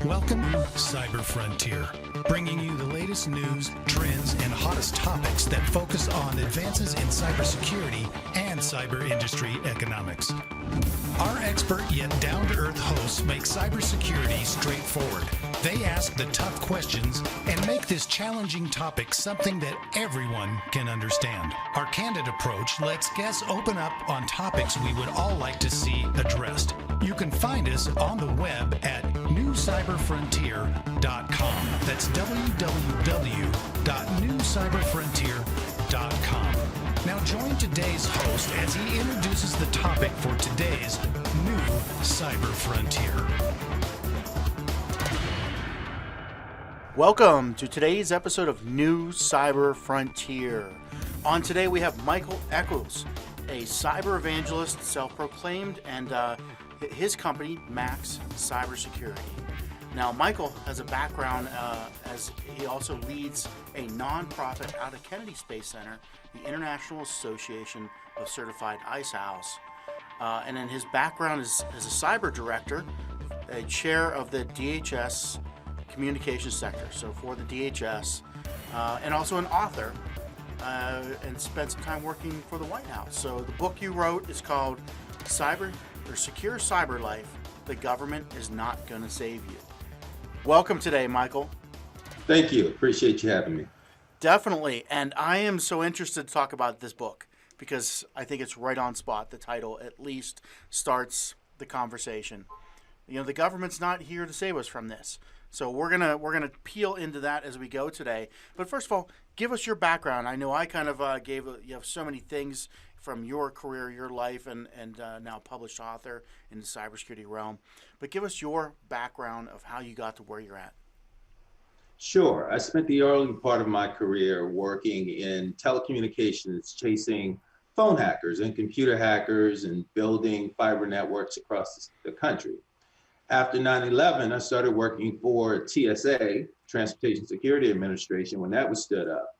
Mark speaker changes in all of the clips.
Speaker 1: Welcome to Cyber Frontier, bringing you the latest news, trends, and hottest topics that focus on advances in cybersecurity and cyber industry economics. Our expert yet down-to-earth hosts make cybersecurity straightforward. They ask the tough questions and make this challenging topic something that everyone can understand. Our candid approach lets guests open up on topics we would all like to see addressed. You can find us on the web at newcyberfrontier.com. That's www.newcyberfrontier.com. Now join today's host as he introduces the topic for today's New Cyber Frontier.
Speaker 2: Welcome to today's episode of New Cyber Frontier. On today we have Michael Echols, a cyber evangelist, self-proclaimed, and his company, Max Cybersecurity. Now, Michael has a background as he also leads a nonprofit out of Kennedy Space Center, the International Association of Certified ISAOs. And then his background is as a cyber director, a chair of the DHS communications sector, so for the DHS, and also an author, and spent some time working for the White House. So the book you wrote is called Secure Cyber Life, The Government is Not Going to Save You. Welcome today, Michael.
Speaker 3: Thank you. Appreciate you having me.
Speaker 2: Definitely. And I am so interested to talk about this book because I think it's right on spot. The title at least starts the conversation. You know, the government's not here to save us from this. So we're gonna peel into that as we go today. But first of all, give us your background. I know I kind of you have so many things from your career, your life, and now published author in the cybersecurity realm. But give us your background of how you got to where you're at.
Speaker 3: Sure. I spent the early part of my career working in telecommunications, chasing phone hackers and computer hackers and building fiber networks across the country. After 9/11, I started working for TSA, Transportation Security Administration, when that was stood up.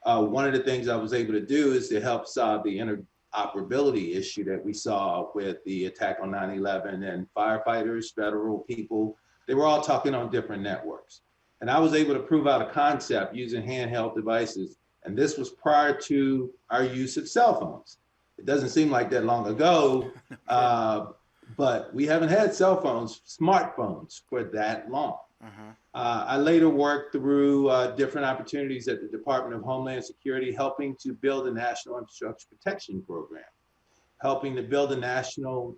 Speaker 3: One of the things I was able to do is to help solve the interoperability issue that we saw with the attack on 9/11, and firefighters, federal people, they were all talking on different networks. And I was able to prove out a concept using handheld devices. And this was prior to our use of cell phones. It doesn't seem like that long ago, but we haven't had cell phones, smartphones, for that long. I later worked through different opportunities at the Department of Homeland Security, helping to build a national infrastructure protection program, helping to build a national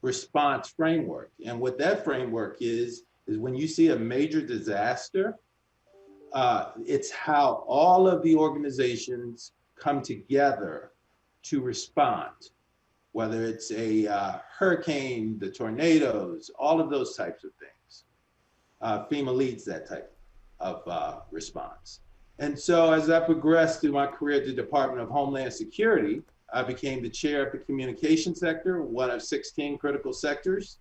Speaker 3: response framework. And what that framework is when you see a major disaster, it's how all of the organizations come together to respond, whether it's a hurricane, the tornadoes, all of those types of things. FEMA leads that type of response. And so as I progressed through my career at the Department of Homeland Security, I became the chair of the communication sector, one of 16 critical sectors.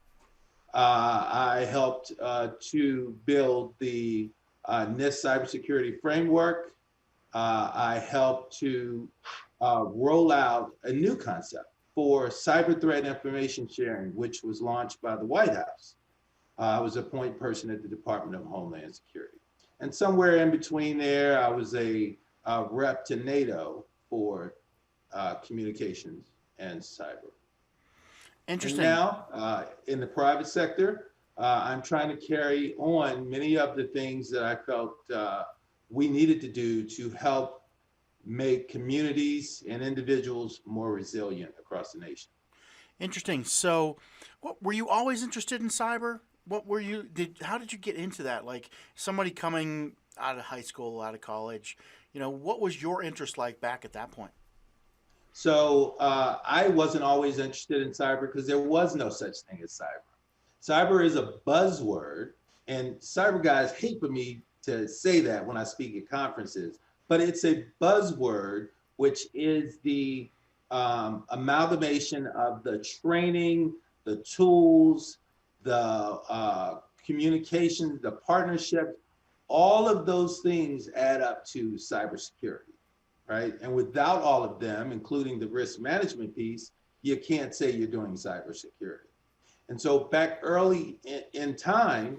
Speaker 3: I helped to build the NIST cybersecurity framework. I helped to roll out a new concept for cyber threat information sharing, which was launched by the White House. I was a point person at the Department of Homeland Security. And somewhere in between there, I was a rep to NATO for communications and cyber.
Speaker 2: Interesting.
Speaker 3: And now, in the private sector, I'm trying to carry on many of the things that I felt we needed to do to help make communities and individuals more resilient across the nation.
Speaker 2: Interesting. So, were you always interested in cyber? How did you get into that? Like somebody coming out of high school, out of college, what was your interest like back at that point?
Speaker 3: So I wasn't always interested in cyber because there was no such thing as cyber. Cyber is a buzzword, and cyber guys hate for me to say that when I speak at conferences, but it's a buzzword, which is the amalgamation of the training, the tools, the communication, the partnership, all of those things add up to cybersecurity, right? And without all of them, including the risk management piece, you can't say you're doing cybersecurity. And so back early in time,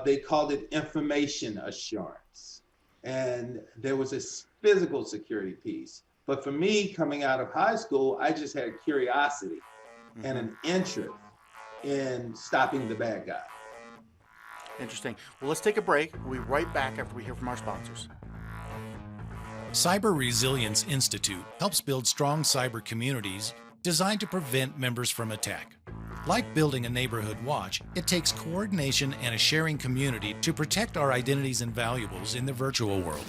Speaker 3: they called it information assurance. And there was a physical security piece. But for me, coming out of high school, I just had curiosity and an interest in stopping the bad guy.
Speaker 2: Interesting. Well, let's take a break. We'll be right back after we hear from our sponsors.
Speaker 1: Cyber Resilience Institute helps build strong cyber communities designed to prevent members from attack. Like building a neighborhood watch, it takes coordination and a sharing community to protect our identities and valuables in the virtual world.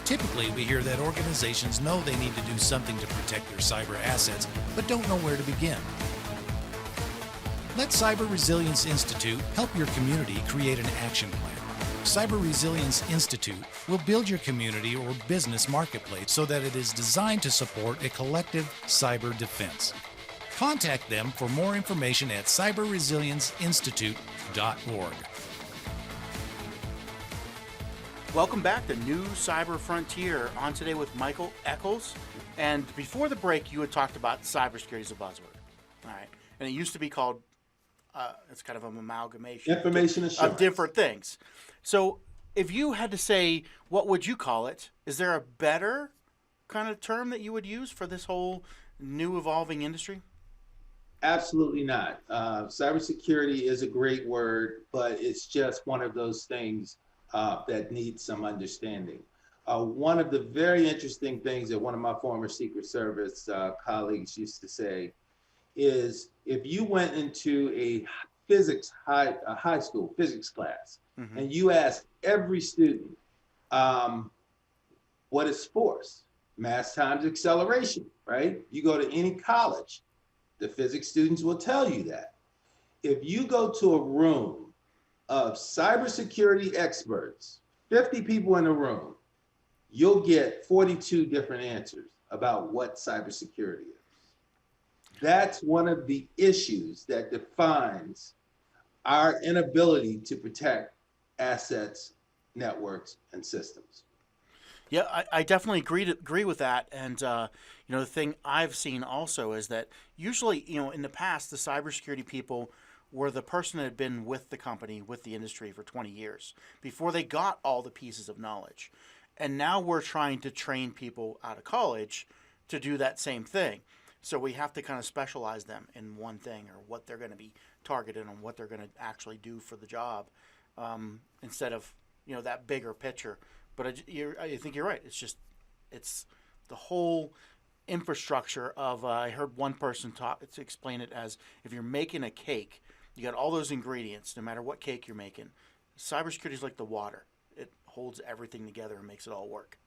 Speaker 1: Typically, we hear that organizations know they need to do something to protect their cyber assets, but don't know where to begin. Let Cyber Resilience Institute help your community create an action plan. Cyber Resilience Institute will build your community or business marketplace so that it is designed to support a collective cyber defense. Contact them for more information at cyberresilienceinstitute.org.
Speaker 2: Welcome back to New Cyber Frontier. On today with Michael Echols. And before the break, you had talked about cybersecurity as a buzzword. All right. And it used to be called, it's kind of an amalgamation
Speaker 3: Information assurance.
Speaker 2: of different things. So if you had to say, what would you call it? Is there a better kind of term that you would use for this whole new evolving industry?
Speaker 3: Absolutely not. Cybersecurity is a great word, but it's just one of those things that needs some understanding. One of the very interesting things that one of my former Secret Service colleagues used to say is if you went into a high school physics class and you asked every student, what is force? Mass times acceleration, right? You go to any college, the physics students will tell you that. If you go to a room of cybersecurity experts, 50 people in a room, you'll get 42 different answers about what cybersecurity is. That's one of the issues that defines our inability to protect assets, networks, and systems.
Speaker 2: Yeah, I definitely agree with that. And the thing I've seen also is that usually, in the past, the cybersecurity people were the person that had been with the company, with the industry for 20 years before they got all the pieces of knowledge. And now we're trying to train people out of college to do that same thing. So we have to kind of specialize them in one thing or what they're going to be targeted on, what they're going to actually do for the job, instead of that bigger picture. But I think you're right. It's the whole infrastructure of. I heard one person explain it as if you're making a cake, you got all those ingredients. No matter what cake you're making, cybersecurity is like the water. It holds everything together and makes it all work.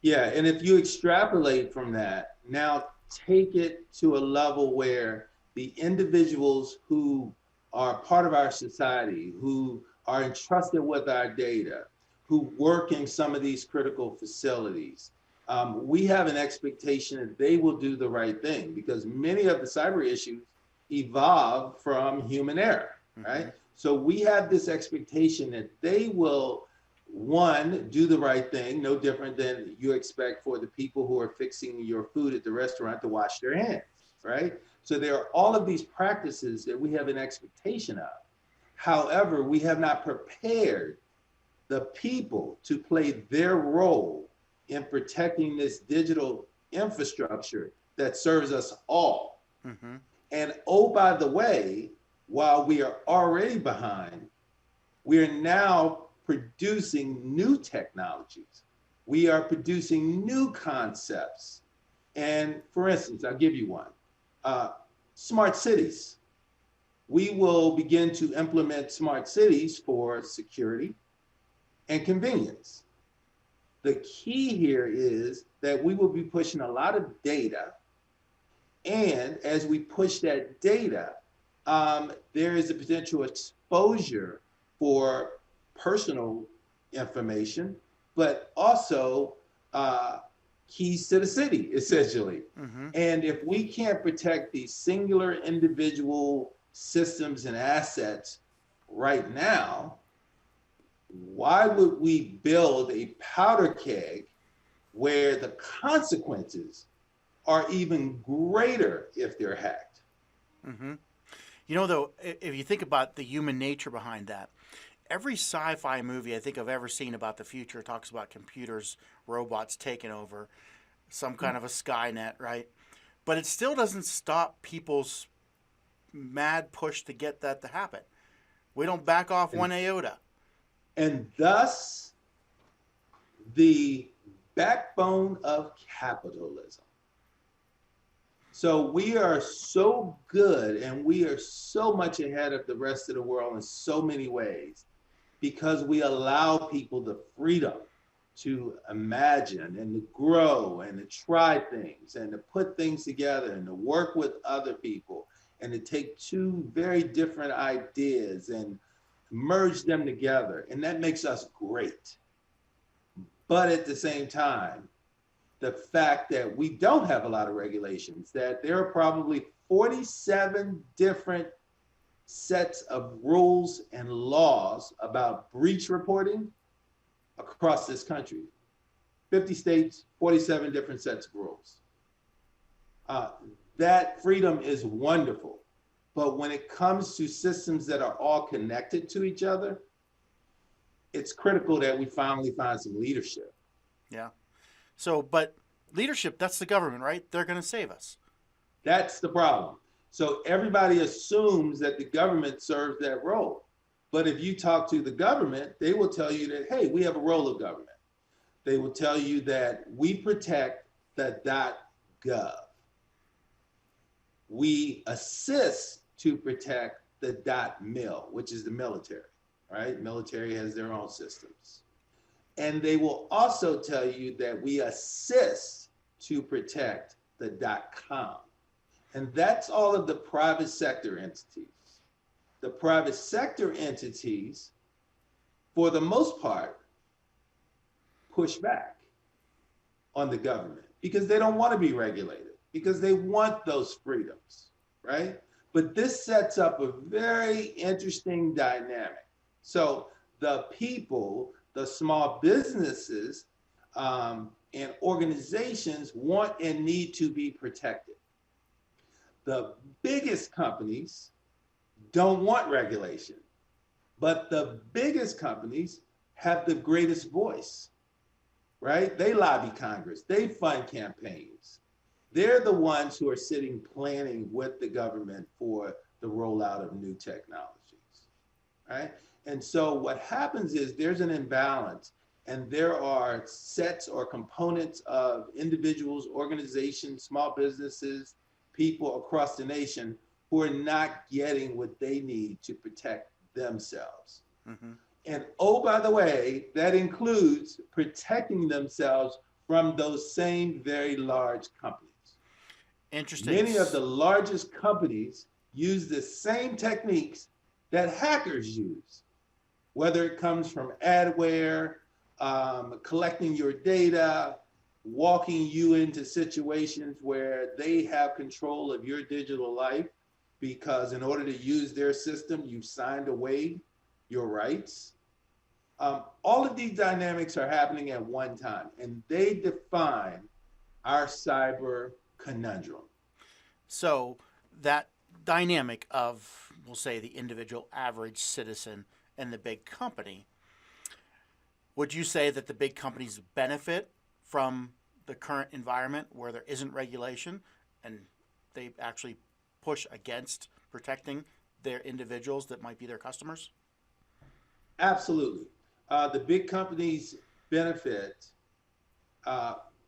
Speaker 3: Yeah, and if you extrapolate from that, now take it to a level where the individuals who are part of our society, who are entrusted with our data, who work in some of these critical facilities, we have an expectation that they will do the right thing because many of the cyber issues evolve from human error, right? So we have this expectation that they will, one, do the right thing, no different than you expect for the people who are fixing your food at the restaurant to wash their hands, right? So there are all of these practices that we have an expectation of. However, we have not prepared the people to play their role in protecting this digital infrastructure that serves us all. And oh, by the way, while we are already behind, we are now producing new technologies. We are producing new concepts. And for instance, I'll give you one, smart cities. We will begin to implement smart cities for security and convenience. The key here is that we will be pushing a lot of data. And as we push that data, there is a potential exposure for personal information, but also keys to the city, essentially. And if we can't protect these singular individual systems and assets right now, why would we build a powder keg where the consequences are even greater if they're hacked.
Speaker 2: Mm-hmm. You know, though, if you think about the human nature behind that, every sci-fi movie I think I've ever seen about the future talks about computers, robots taking over, some kind of a Skynet, right? But it still doesn't stop people's mad push to get that to happen. We don't back off one iota.
Speaker 3: And thus, the backbone of capitalism. So we are so good and we are so much ahead of the rest of the world in so many ways because we allow people the freedom to imagine and to grow and to try things and to put things together and to work with other people and to take two very different ideas and merge them together. And that makes us great. But at the same time, the fact that we don't have a lot of regulations, that there are probably 47 different sets of rules and laws about breach reporting across this country. 50 states, 47 different sets of rules. That freedom is wonderful. But when it comes to systems that are all connected to each other, it's critical that we finally find some leadership.
Speaker 2: Yeah. So, but leadership, that's the government, right? They're going to save us.
Speaker 3: That's the problem. So everybody assumes that the government serves that role. But if you talk to the government, they will tell you that, hey, we have a role of government. They will tell you that we protect the .gov. We assist to protect the .mil, which is the military, right? Military has their own systems. And they will also tell you that we assist to protect the .com. And that's all of the private sector entities. The private sector entities, for the most part, push back on the government because they don't want to be regulated, because they want those freedoms, right? But this sets up a very interesting dynamic. So the people, the small businesses and organizations want and need to be protected. The biggest companies don't want regulation, but the biggest companies have the greatest voice, right? They lobby Congress, they fund campaigns. They're the ones who are sitting planning with the government for the rollout of new technologies, right? And so what happens is there's an imbalance, and there are sets or components of individuals, organizations, small businesses, people across the nation who are not getting what they need to protect themselves. Mm-hmm. And oh, by the way, that includes protecting themselves from those same very large companies.
Speaker 2: Interesting.
Speaker 3: Many of the largest companies use the same techniques that hackers use, whether it comes from adware, collecting your data, walking you into situations where they have control of your digital life, because in order to use their system, you've signed away your rights. All of these dynamics are happening at one time, and they define our cyber conundrum.
Speaker 2: So that dynamic of, we'll say, the individual average citizen and the big company, would you say that the big companies benefit from the current environment where there isn't regulation and they actually push against protecting their individuals that might be their customers?
Speaker 3: Absolutely. The big companies benefit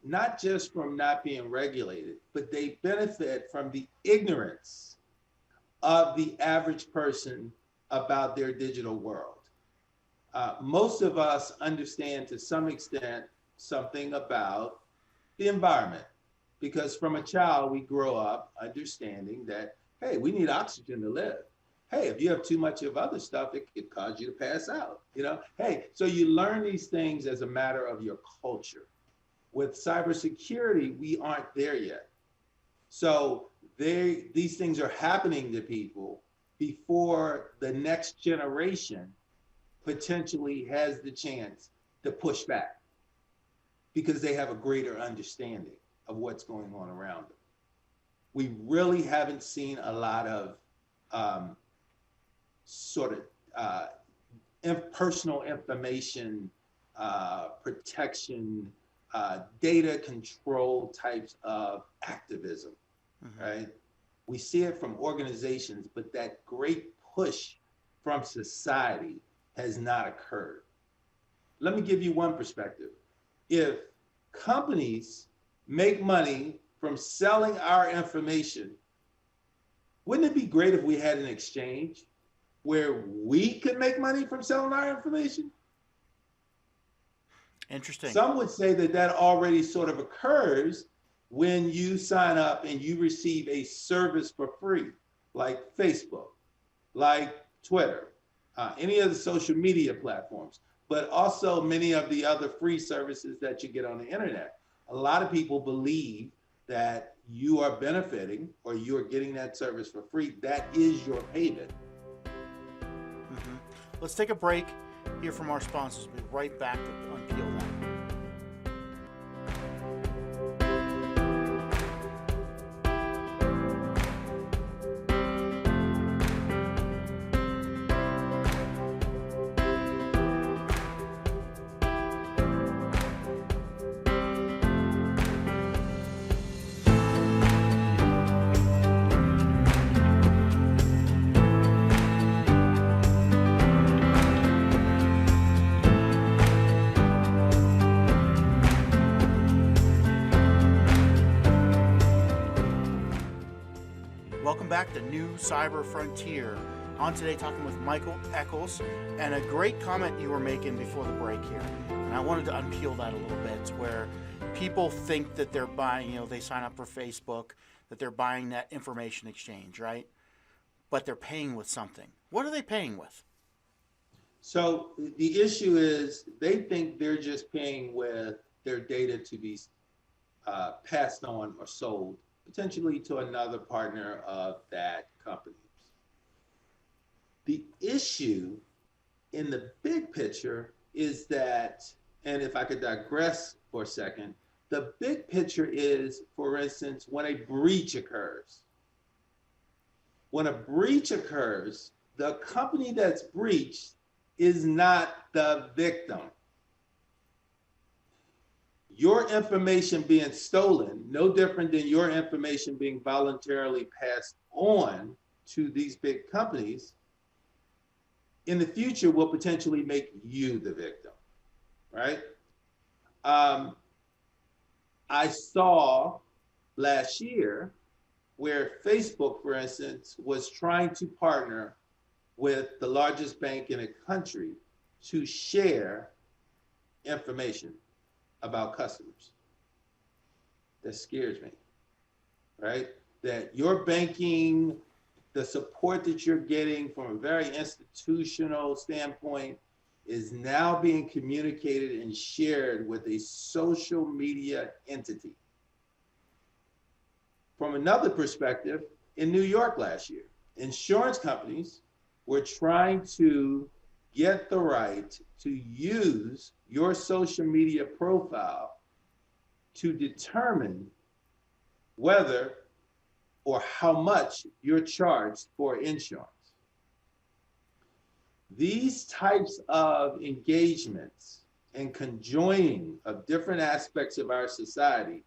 Speaker 3: not just from not being regulated, but they benefit from the ignorance of the average person about their digital world. Most of us understand to some extent something about the environment, because from a child we grow up understanding that, hey, we need oxygen to live. Hey, if you have too much of other stuff, it could cause you to pass out. Hey, so you learn these things as a matter of your culture. With cybersecurity, we aren't there yet. So these things are happening to people before the next generation potentially has the chance to push back, because they have a greater understanding of what's going on around them. We really haven't seen a lot of personal information protection, data control types of activism, right? We see it from organizations, but that great push from society has not occurred. Let me give you one perspective. If companies make money from selling our information, wouldn't it be great if we had an exchange where we could make money from selling our information?
Speaker 2: Interesting.
Speaker 3: Some would say that that already sort of occurs when you sign up and you receive a service for free, like Facebook, like Twitter, any of the social media platforms, but also many of the other free services that you get on the internet. A lot of people believe that you are benefiting or you are getting that service for free. That is your payment.
Speaker 2: Let's take a break, hear from our sponsors. We'll be right back to unpeel that. Welcome back to New Cyber Frontier. On today, talking with Michael Echols, and a great comment you were making before the break here. And I wanted to unpeel that a little bit, where people think that they're buying, they sign up for Facebook, that they're buying that information exchange, right? But they're paying with something. What are they paying with?
Speaker 3: So the issue is they think they're just paying with their data to be passed on or sold, potentially to another partner of that company. The issue in the big picture is that, and if I could digress for a second, the big picture is, for instance, when a breach occurs. When a breach occurs, the company that's breached is not the victim. Your information being stolen, no different than your information being voluntarily passed on to these big companies, in the future will potentially make you the victim, right? I saw last year where Facebook, for instance, was trying to partner with the largest bank in a country to share information about customers. That scares me, right? That your banking, the support that you're getting from a very institutional standpoint is now being communicated and shared with a social media entity. From another perspective, in New York last year, insurance companies were trying to get the right to use your social media profile to determine whether or how much you're charged for insurance. These types of engagements and conjoining of different aspects of our society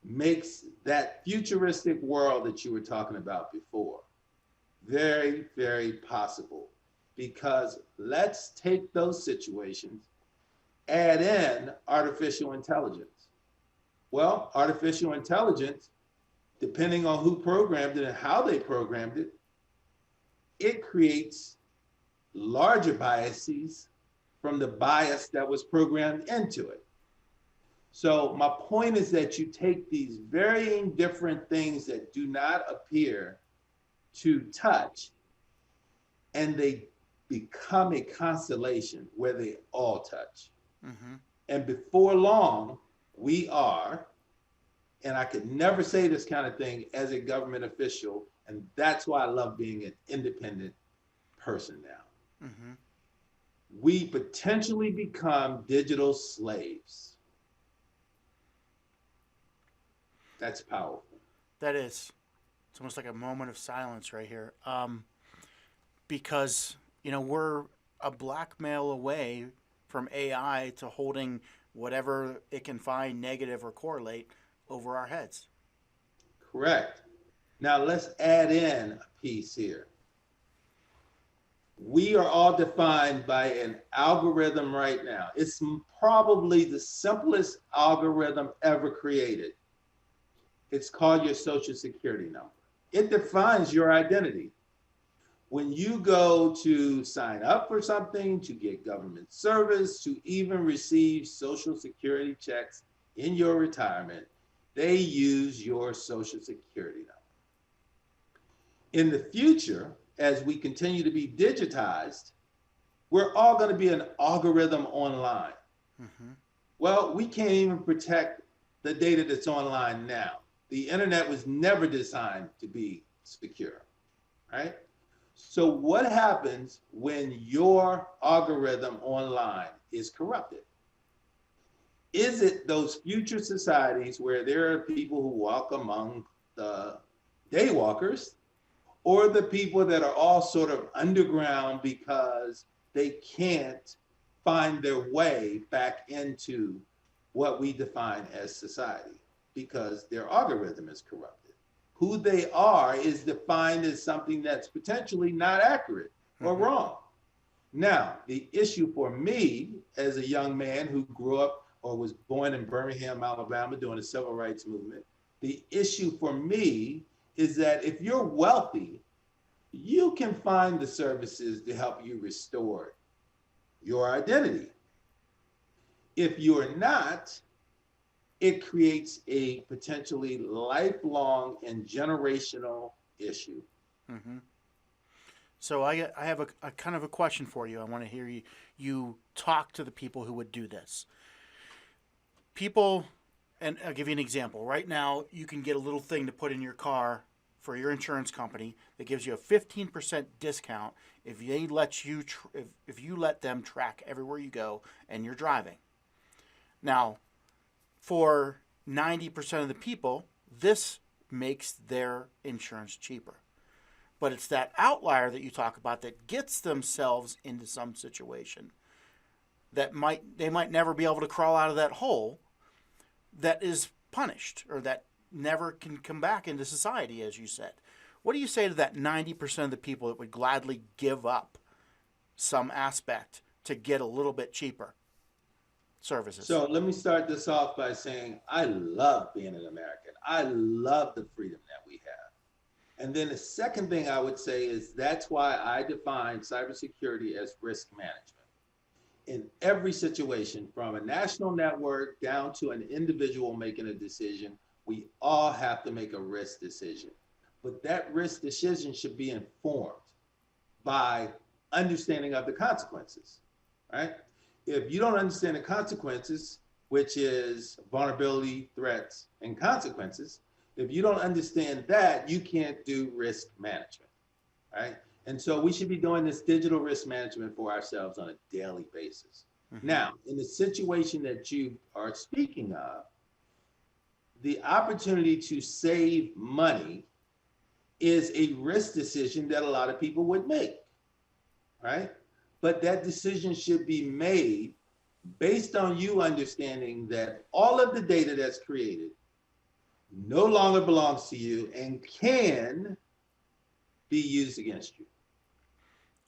Speaker 3: makes that futuristic world that you were talking about before very, very possible. Because let's take those situations, add in artificial intelligence. Well, artificial intelligence, depending on who programmed it and how they programmed it, it creates larger biases from the bias that was programmed into it. So my point is that you take these varying different things that do not appear to touch, and they become a constellation where they all touch. And before long, we are, and I could never say this kind of thing as a government official, and that's why I love being an independent person now. We potentially become digital slaves. That's powerful.
Speaker 2: That is. It's almost like a moment of silence right here. Because, we're a blackmail away from AI to holding whatever it can find negative or correlate over our heads.
Speaker 3: Correct. Now let's add in a piece here. We are all defined by an algorithm right now. It's probably the simplest algorithm ever created. It's called your social security number. It defines your identity. When you go to sign up for something, to get government service, to even receive social security checks in your retirement, they use your social security number. In the future, as we continue to be digitized, we're all going to be an algorithm online. Mm-hmm. Well, we can't even protect the data that's online now. The internet was never designed to be secure, right? So what happens when your algorithm online is corrupted? Is it those future societies where there are people who walk among the daywalkers, or the people that are all sort of underground because they can't find their way back into what we define as society because their algorithm is corrupted? Who they are is defined as something that's potentially not accurate or wrong. Now, the issue for me as a young man who grew up or was born in Birmingham, Alabama during the civil rights movement, the issue for me is that if you're wealthy, you can find the services to help you restore your identity. If you're not, it creates a potentially lifelong and generational issue.
Speaker 2: Mm-hmm. So I have a kind of a question for you. I want to hear you talk to the people who would do this. People, and I'll give you an example. Right now, you can get a little thing to put in your car for your insurance company that gives you a 15% discount if they let you if you let them track everywhere you go and you're driving. Now, for 90% of the people, this makes their insurance cheaper. But it's that outlier that you talk about that gets themselves into some situation that they might never be able to crawl out of that hole, that is punished, or that never can come back into society, as you said. What do you say to that 90% of the people that would gladly give up some aspect to get a little bit cheaper services?
Speaker 3: So let me start this off by saying I love being an American. I love the freedom that we have. And then the second thing I would say is that's why I define cybersecurity as risk management. In every situation, from a national network down to an individual making a decision, we all have to make a risk decision. But that risk decision should be informed by understanding of the consequences, right? If you don't understand the consequences, which is vulnerability, threats, and consequences, if you don't understand that, you can't do risk management, right? And so we should be doing this digital risk management for ourselves on a daily basis. Mm-hmm. Now, in the situation that you are speaking of, the opportunity to save money is a risk decision that a lot of people would make, right? But that decision should be made based on you understanding that all of the data that's created no longer belongs to you and can be used against you.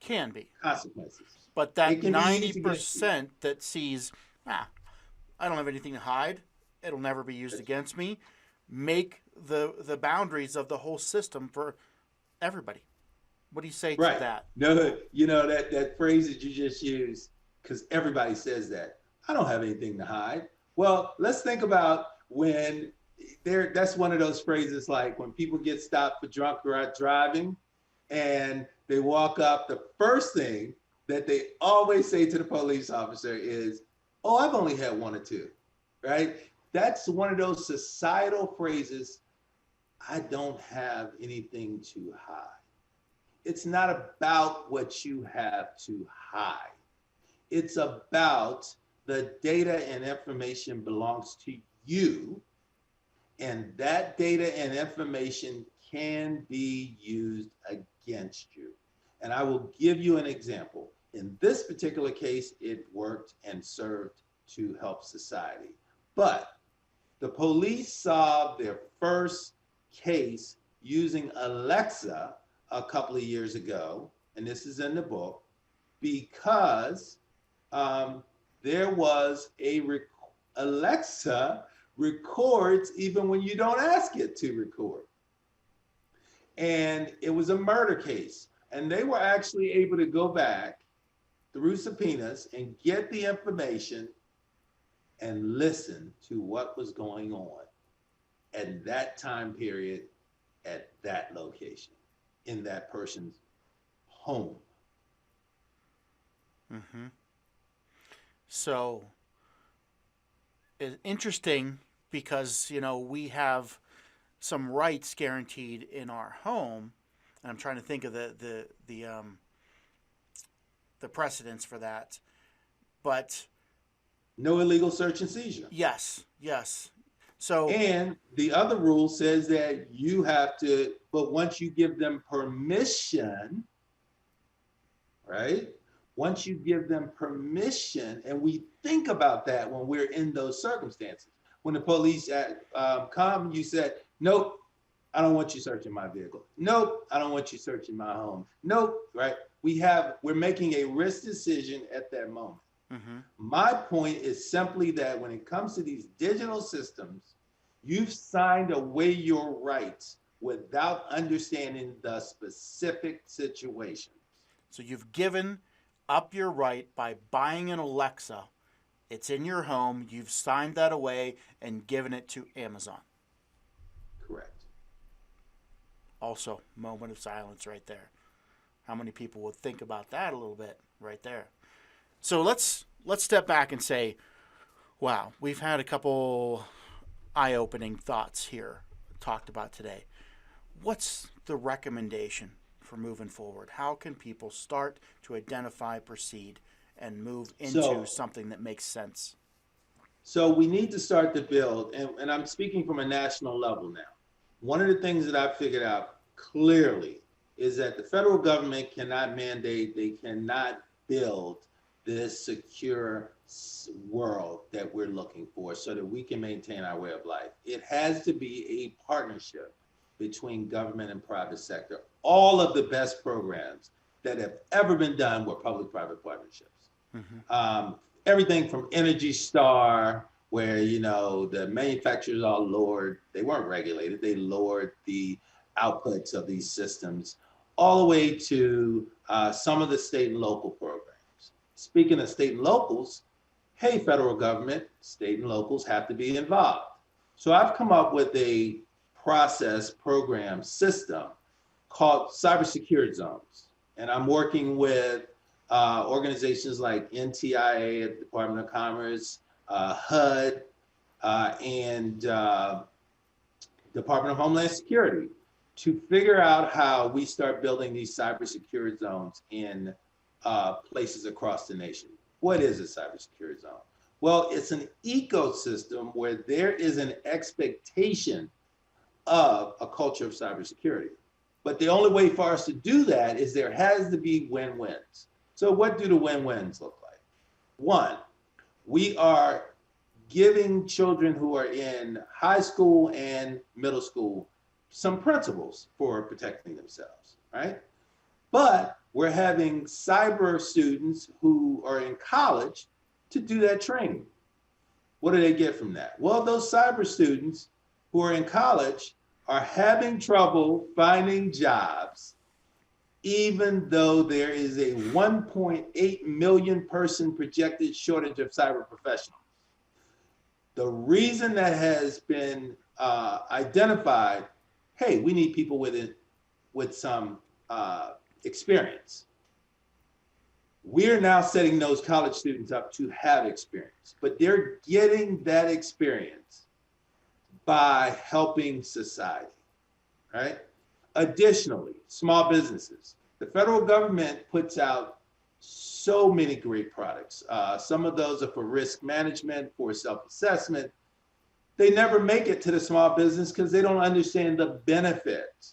Speaker 2: Can be.
Speaker 3: Consequences.
Speaker 2: But that 90% that sees, I don't have anything to hide, it'll never be used against me, make the boundaries of the whole system for everybody. What do you say to that?
Speaker 3: No, that phrase that you just used, because everybody says that. I don't have anything to hide. Well, let's think about when that's one of those phrases like when people get stopped for drunk driving and they walk up, the first thing that they always say to the police officer is, "Oh, I've only had one or two," right? That's one of those societal phrases, "I don't have anything to hide." It's not about what you have to hide. It's about the data and information belongs to you, And that data and information can be used against you. And I will give you an example. In this particular case, it worked and served to help society. But the police solved their first case using Alexa a couple of years ago, and this is in the book, because there was Alexa records even when you don't ask it to record. And it was a murder case. And they were actually able to go back through subpoenas and get the information and listen to what was going on at that time period, at that location, in that person's home.
Speaker 2: Mm-hmm. So it's interesting because, we have some rights guaranteed in our home, and I'm trying to think of the precedents for that, but
Speaker 3: no illegal search and seizure.
Speaker 2: Yes. So,
Speaker 3: and the other rule says that you have to, but once you give them permission, right? Once you give them permission, and we think about that when we're in those circumstances. When the police come, you said, nope, I don't want you searching my vehicle. Nope, I don't want you searching my home. Nope, right? We're making a risk decision at that moment.
Speaker 2: mm-hmm.
Speaker 3: My point is simply that when it comes to these digital systems, you've signed away your rights without understanding the specific situation.
Speaker 2: So you've given up your right by buying an Alexa. It's in your home. You've signed that away and given it to Amazon.
Speaker 3: Correct.
Speaker 2: Also, moment of silence right there. How many people would think about that a little bit right there? So let's step back and say, wow, we've had a couple eye-opening thoughts here talked about today. What's the recommendation for moving forward? How can people start to identify, proceed, and move into something that makes sense?
Speaker 3: So we need to start to build, and I'm speaking from a national level now. One of the things that I've figured out clearly is that the federal government cannot mandate, they cannot build this secure world that we're looking for so that we can maintain our way of life. It has to be a partnership between government and private sector. All of the best programs that have ever been done were public-private partnerships. Mm-hmm. Everything from Energy Star, where the manufacturers all lowered, they weren't regulated, they lowered the outputs of these systems, all the way to some of the state and local programs. Speaking of state and locals, hey, federal government, state and locals have to be involved. So I've come up with a process, program, system called Cybersecurity Zones. And I'm working with organizations like NTIA at the Department of Commerce, HUD, and Department of Homeland Security to figure out how we start building these cybersecurity zones in places across the nation. What is a cybersecurity zone? Well, it's an ecosystem where there is an expectation of a culture of cybersecurity. But the only way for us to do that is there has to be win-wins. So what do the win-wins look like? One, we are giving children who are in high school and middle school some principles for protecting themselves, right? But we're having cyber students who are in college to do that training. What do they get from that? Well, those cyber students who are in college are having trouble finding jobs, even though there is a 1.8 million person projected shortage of cyber professionals. The reason that has been identified, hey, we need people with some experience. We're now setting those college students up to have experience, but they're getting that experience by helping society, right? Additionally, small businesses. The federal government puts out so many great products. Some of those are for risk management, for self-assessment. they never make it to the small business because they don't understand the benefit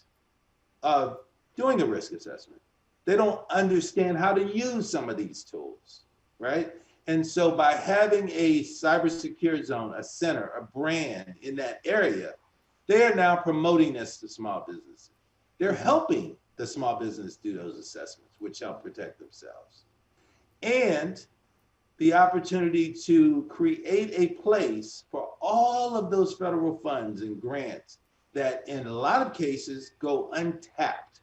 Speaker 3: of doing a risk assessment. They don't understand how to use some of these tools, right? And so by having a cybersecurity zone, a center, a brand in that area, they are now promoting this to small businesses. They're helping the small business do those assessments, which help protect themselves. And the opportunity to create a place for all of those federal funds and grants that in a lot of cases go untapped.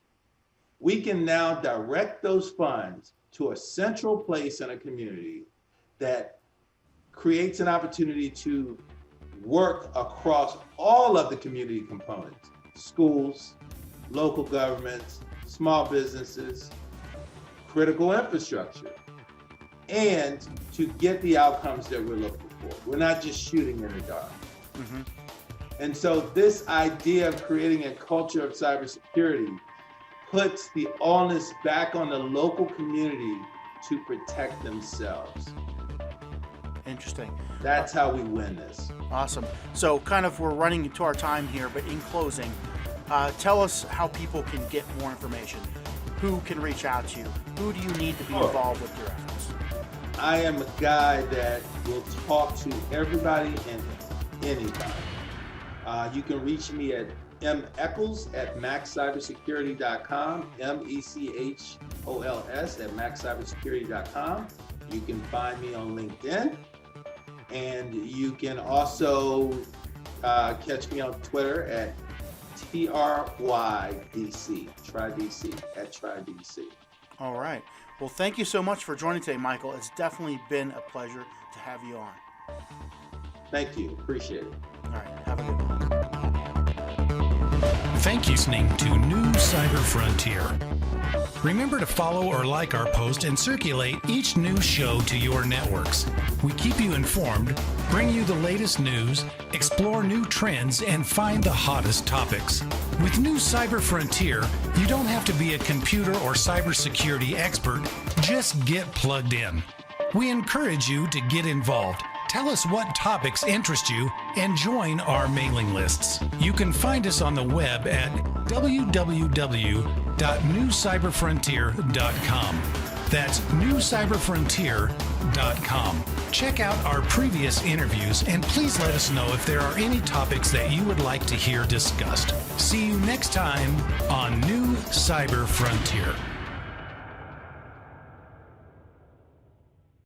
Speaker 3: We can now direct those funds to a central place in a community that creates an opportunity to work across all of the community components, schools, local governments, small businesses, critical infrastructure, and to get the outcomes that we're looking for. We're not just shooting in the dark.
Speaker 2: Mm-hmm.
Speaker 3: And so this idea of creating a culture of cybersecurity puts the onus back on the local community to protect themselves.
Speaker 2: Interesting.
Speaker 3: That's how we win this.
Speaker 2: Awesome. So kind of we're running into our time here, but in closing, tell us how people can get more information. Who can reach out to you? Who do you need to be involved with your efforts?
Speaker 3: I am a guy that will talk to everybody and anybody. You can reach me at mechols at maxcybersecurity.com, MECHOLS at maxcybersecurity.com. You can find me on LinkedIn, and you can also catch me on Twitter at TRYDC, @TryDC.
Speaker 2: All right. Well, thank you so much for joining today, Michael. It's definitely been a pleasure to have you on.
Speaker 3: Thank you. Appreciate it.
Speaker 2: All right. Have a good one.
Speaker 1: Thank you for listening to New Cyber Frontier. Remember to follow or like our post and circulate each new show to your networks. We keep you informed, bring you the latest news, explore new trends, and find the hottest topics. With New Cyber Frontier, you don't have to be a computer or cybersecurity expert. Just get plugged in. We encourage you to get involved. Tell us what topics interest you and join our mailing lists. You can find us on the web at www.newcyberfrontier.com. That's newcyberfrontier.com. Check out our previous interviews and please let us know if there are any topics that you would like to hear discussed. See you next time on New Cyber Frontier.